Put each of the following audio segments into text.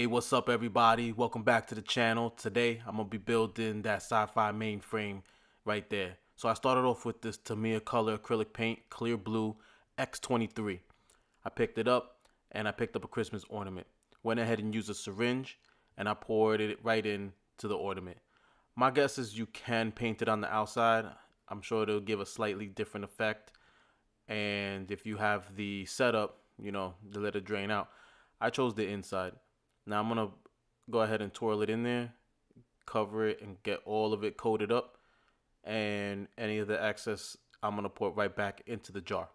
What's up everybody? Welcome back to the channel. Today I'm gonna be building that sci-fi mainframe right there. So I started off with this Tamiya color acrylic paint, clear blue X23. I picked it up and I picked up a Christmas ornament. Went ahead and used a syringe and I poured it right into the ornament. My guess is you can paint it on the outside. I'm sure it'll give a slightly different effect. And if you have the setup, to let it drain out. I chose the inside. Now I'm gonna go ahead and twirl it in there, cover it, and get all of it coated up. And any of the excess, I'm gonna pour it right back into the jar.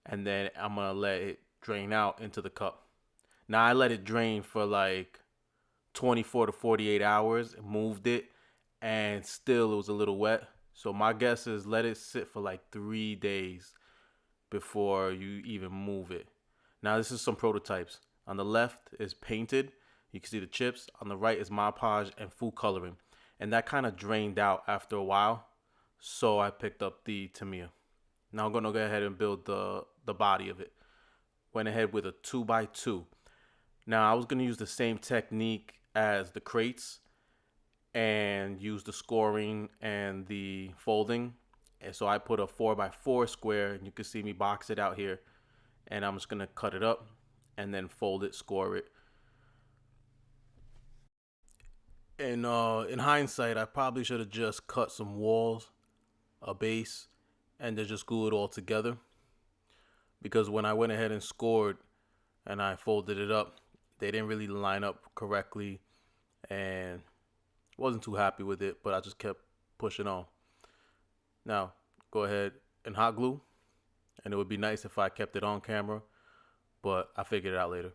And then I'm gonna let it drain out into the cup. Now I let it drain for like 24 to 48 hours, moved it, and still it was a little wet. So my guess is let it sit for like 3 days before you even move it. Now this is some prototypes. On the left is painted. You can see the chips. On the right is Mod Podge and food coloring. And that kind of drained out after a while. So I picked up the Tamiya. Now I'm going to go ahead and build the body of it. Went ahead with a 2x2. Now I was going to use the same technique as the crates and use the scoring and the folding. And so I put a 4x4 square, and you can see me box it out here. And I'm just going to cut it up and then fold it, score it. And in hindsight, I probably should have just cut some walls, a base, and then just glue it all together. Because when I went ahead and scored and I folded it up, they didn't really line up correctly, and wasn't too happy with it, but I just kept pushing on. Now, go ahead and hot glue, and it would be nice if I kept it on camera, but I figured it out later.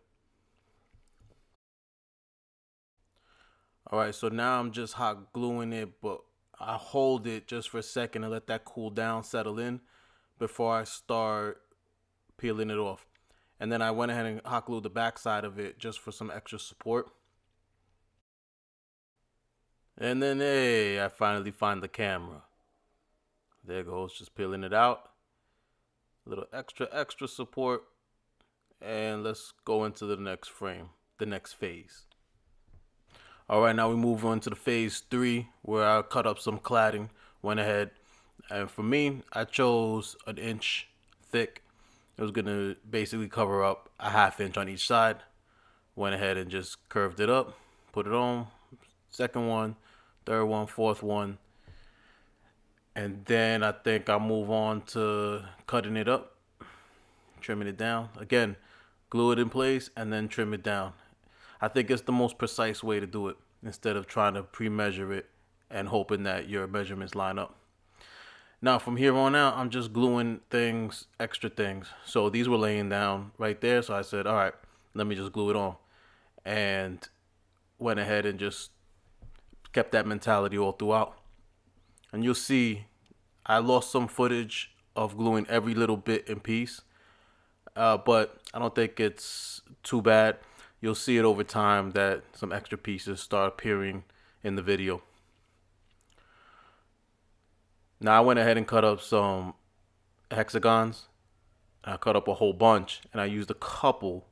Alright, so now I'm just hot gluing it, but I hold it just for a second and let that cool down, settle in, before I start peeling it off. And then I went ahead and hot glued the back side of it just for some extra support. And then, hey, I finally find the camera. There it goes, just peeling it out. A little extra support. And let's go into the next frame, the next phase. All right, now we move on to the phase 3, where I cut up some cladding, went ahead. And for me, I chose 1 inch thick. It was gonna basically cover up a 1/2 inch on each side. Went ahead and just curved it up, put it on, second one, third one, fourth one. And then I think I'll move on to cutting it up, trimming it down. Again, glue it in place and then trim it down. I think it's the most precise way to do it, instead of trying to pre-measure it and hoping that your measurements line up. Now from here on out, I'm just gluing things, extra things. So these were laying down right there, so I said, all right, let me just glue it on. And went ahead and just kept that mentality all throughout. And you'll see I lost some footage of gluing every little bit in piece, but I don't think it's too bad. You'll see it over time that some extra pieces start appearing in the video. Now I went ahead and cut up some hexagons. I cut up a whole bunch, and I used a couple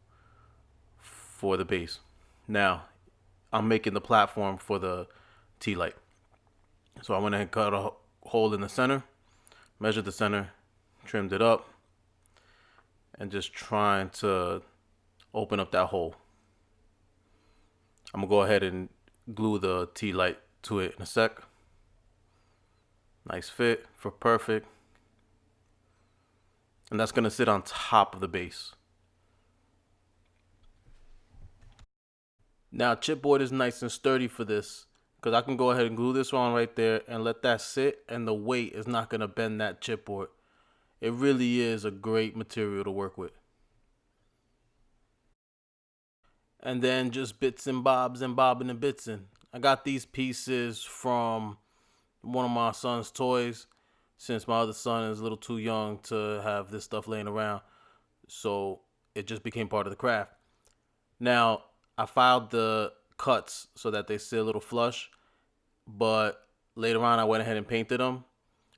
for the base. Now I'm making the platform for the tea light. So I went ahead and cut a hole in the center, measured the center, trimmed it up, and just trying to open up that hole. I'm gonna go ahead and glue the tea light to it in a sec. Nice fit for perfect. And that's gonna sit on top of the base. Now chipboard is nice and sturdy for this, because I can go ahead and glue this on right there and let that sit, and the weight is not gonna bend that chipboard. It really is a great material to work with. And then just bits and bobs and bobbing and bitsing. I got these pieces from one of my son's toys, since my other son is a little too young to have this stuff laying around. So it just became part of the craft. Now, I filed the cuts so that they sit a little flush, but later on I went ahead and painted them.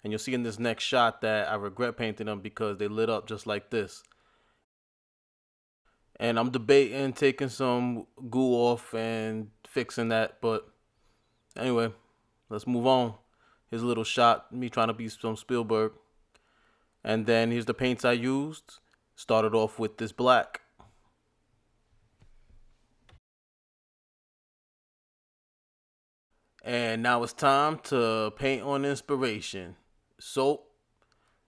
And you'll see in this next shot that I regret painting them because they lit up just like this. And I'm debating taking some goo off and fixing that. But anyway, let's move on. Here's a little shot, me trying to be some Spielberg. And then here's the paints I used. Started off with this black. And now it's time to paint on inspiration. So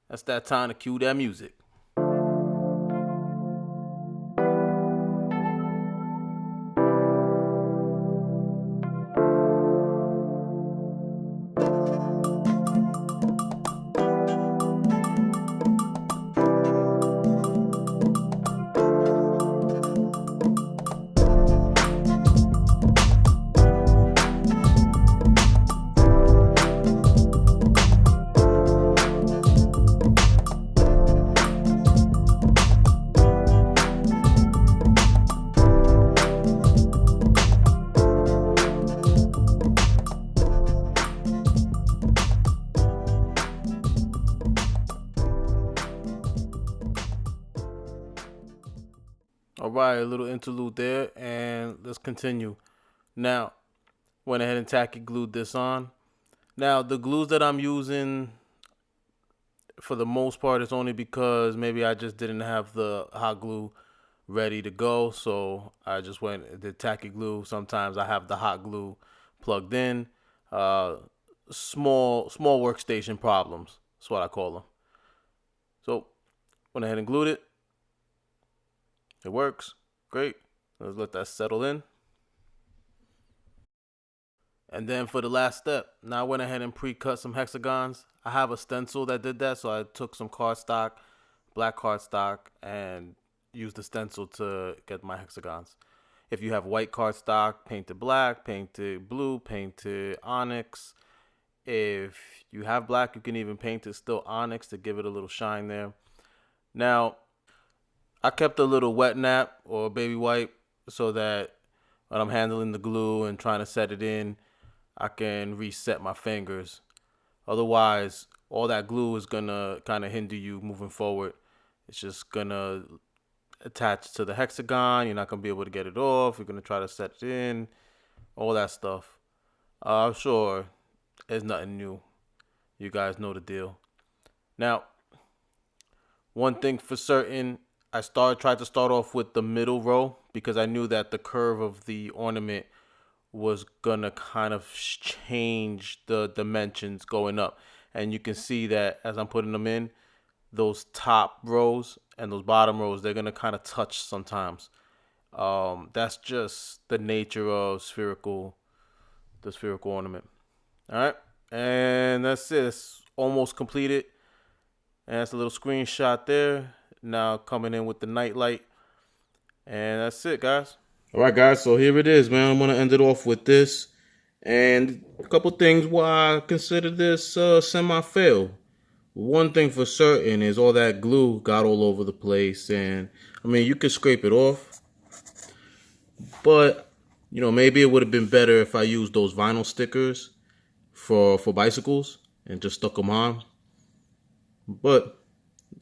that's that time to cue that music. All right, a little interlude there, and let's continue. Now, went ahead and tacky glued this on. Now, the glues that I'm using, for the most part, is only because maybe I just didn't have the hot glue ready to go, so I just went and did tacky glue. Sometimes I have the hot glue plugged in. Uh, small workstation problems. That's what I call them. So, went ahead and glued it. It works. Great. Let's let that settle in. And then for the last step, now I went ahead and pre-cut some hexagons. I have a stencil that did that, so I took some cardstock, black cardstock, and used the stencil to get my hexagons. If you have white cardstock, paint it black, paint it blue, paint it onyx. If you have black, you can even paint it still onyx to give it a little shine there. Now, I kept a little wet nap or baby wipe so that when I'm handling the glue and trying to set it in, I can reset my fingers. Otherwise, all that glue is gonna kind of hinder you moving forward. It's just gonna attach to the hexagon. You're not gonna be able to get it off. You're gonna try to set it in, all that stuff. I'm sure it's nothing new. You guys know the deal. Now, one thing for certain, I tried to start off with the middle row because I knew that the curve of the ornament was gonna kind of change the dimensions going up. And you can see that as I'm putting them in, those top rows and those bottom rows, they're gonna kind of touch sometimes. That's just the nature of the spherical ornament. All right, and that's it. It's almost completed. And that's a little screenshot there. Now coming in with the nightlight. And that's it, guys. All right, guys. So here it is, man. I'm going to end it off with this. And a couple things why I consider this semi-fail. One thing for certain is all that glue got all over the place. And, I mean, you could scrape it off. But, you know, maybe it would have been better if I used those vinyl stickers for bicycles and just stuck them on. But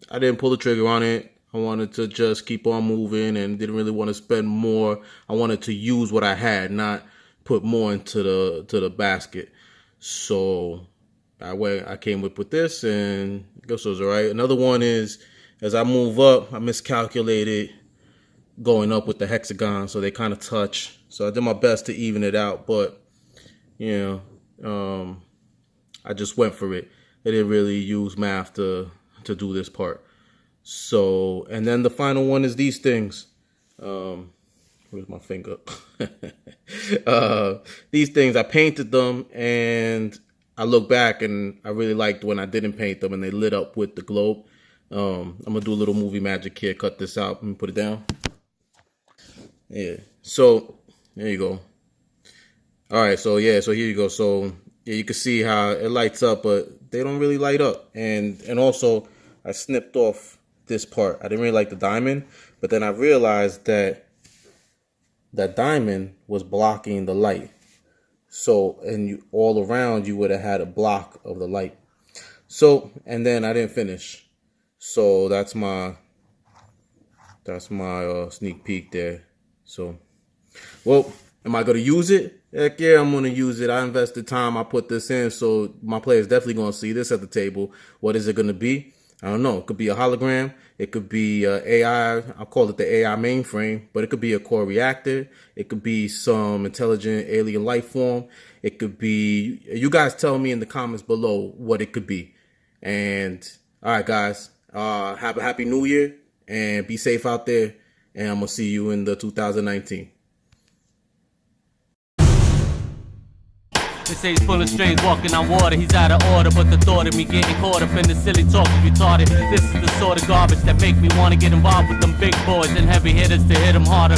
I didn't pull the trigger on it. I wanted to just keep on moving and didn't really want to spend more. I wanted to use what I had, not put more into the basket. So I came up with this, and I guess it was all right. Another one is, as I move up, I miscalculated going up with the hexagon, so they kind of touch. So I did my best to even it out, but you know, I just went for it. I didn't really use math to do this part. So, and then the final one is these things. Where's my finger? These things, I painted them, and I look back, and I really liked when I didn't paint them, and they lit up with the globe. I'm gonna do a little movie magic here. Cut this out and put it down. Yeah. So there you go. All right. So yeah. So here you go. So yeah, you can see how it lights up, but they don't really light up. And also, I snipped off this part. I didn't really like the diamond, but then I realized that that diamond was blocking the light. So, and you all around, you would have had a block of the light. So, and then I didn't finish. So that's my That's my sneak peek there. So, well, am I going to use it? Heck yeah, I'm going to use it. I invested time. I put this in, so my player's definitely going to see this at the table. What is it going to be? I don't know. It could be a hologram. It could be AI. I'll call it the AI mainframe, but it could be a core reactor. It could be some intelligent alien life form. It could be, you guys tell me in the comments below what it could be. And all right, guys, have a happy new year and be safe out there. And I'm going to see you in the 2019. They say he's pulling strings, walking on water. He's out of order, but the thought of me getting caught up in the silly talk is retarded. This is the sort of garbage that make me want to get involved with them big boys and heavy hitters to hit them harder.